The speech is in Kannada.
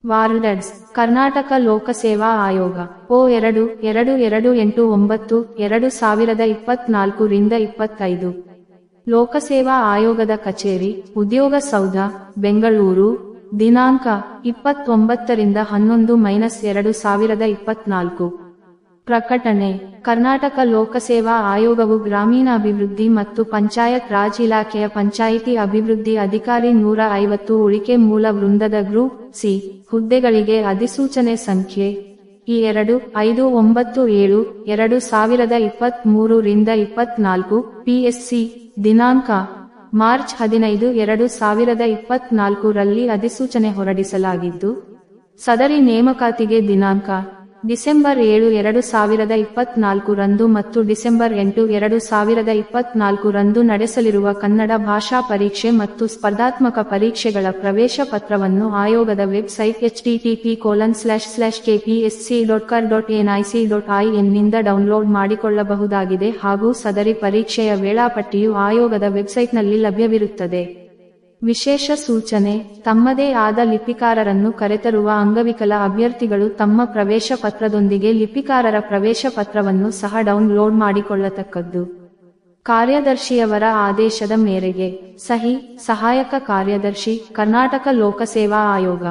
ವಾರ್ಡರ್ಸ್ ಕರ್ನಾಟಕ ಲೋಕಸೇವಾ ಆಯೋಗ O2-2289 2024 ರಿಂದ 25 ಲೋಕಸೇವಾ ಆಯೋಗದ ಕಚೇರಿ ಉದ್ಯೋಗ ಸೌಧ ಬೆಂಗಳೂರು ದಿನಾಂಕ 29 ರಿಂದ 11-2024 ಪ್ರಕಟಣೆ ಕರ್ನಾಟಕ ಲೋಕಸೇವಾ ಆಯೋಗವು ಗ್ರಾಮೀಣಾಭಿವೃದ್ಧಿ ಮತ್ತು ಪಂಚಾಯತ್ ರಾಜ್ ಇಲಾಖೆಯ ಪಂಚಾಯಿತಿ ಅಭಿವೃದ್ಧಿ ಅಧಿಕಾರಿ 150 ಉಳಿಕೆ ಮೂಲ ವೃಂದದ ಗ್ರೂಪ್ ಸಿ ಹುದ್ದೆಗಳಿಗೆ ಅಧಿಸೂಚನೆ ಸಂಖ್ಯೆ E2977 ರಿಂದ 24 PSC ದಿನಾಂಕ ಮಾರ್ಚ್ 15 2024 ರಲ್ಲಿ ಅಧಿಸೂಚನೆ ಹೊರಡಿಸಲಾಗಿದ್ದು ಸದರಿ ನೇಮಕಾತಿಗೆ ದಿನಾಂಕ ಡಿಸೆಂಬರ್ 7 2024 ರಂದು ಮತ್ತು ಡಿಸೆಂಬರ್ 8 2024 ರಂದು ನಡೆಸಲಿರುವ ಕನ್ನಡ ಭಾಷಾ ಪರೀಕ್ಷೆ ಮತ್ತು ಸ್ಪರ್ಧಾತ್ಮಕ ಪರೀಕ್ಷೆಗಳ ಪ್ರವೇಶ ಪತ್ರವನ್ನು ಆಯೋಗದ ವೆಬ್ಸೈಟ್ http://kpsc.kar.nic.in ನಿಂದ ಡೌನ್ಲೋಡ್ ಮಾಡಿಕೊಳ್ಳಬಹುದಾಗಿದೆ ಹಾಗೂ ಸದರಿ ಪರೀಕ್ಷೆಯ ವೇಳಾಪಟ್ಟಿಯು ಆಯೋಗದ ವೆಬ್ಸೈಟ್ನಲ್ಲಿ ಲಭ್ಯವಿರುತ್ತದೆ. ವಿಶೇಷ ಸೂಚನೆ ತಮ್ಮದೇ ಆದ ಲಿಪಿಕಾರರನ್ನು ಕರೆತರುವ ಅಂಗವಿಕಲ ಅಭ್ಯರ್ಥಿಗಳು ತಮ್ಮ ಪ್ರವೇಶ ಪತ್ರದೊಂದಿಗೆ ಲಿಪಿಕಾರರ ಪ್ರವೇಶ ಪತ್ರವನ್ನು ಸಹ ಡೌನ್ಲೋಡ್ ಮಾಡಿಕೊಳ್ಳತಕ್ಕದ್ದು. ಕಾರ್ಯದರ್ಶಿಯವರ ಆದೇಶದ ಮೇರೆಗೆ ಸಹಿ ಸಹಾಯಕ ಕಾರ್ಯದರ್ಶಿ ಕರ್ನಾಟಕ ಲೋಕಸೇವಾ ಆಯೋಗ.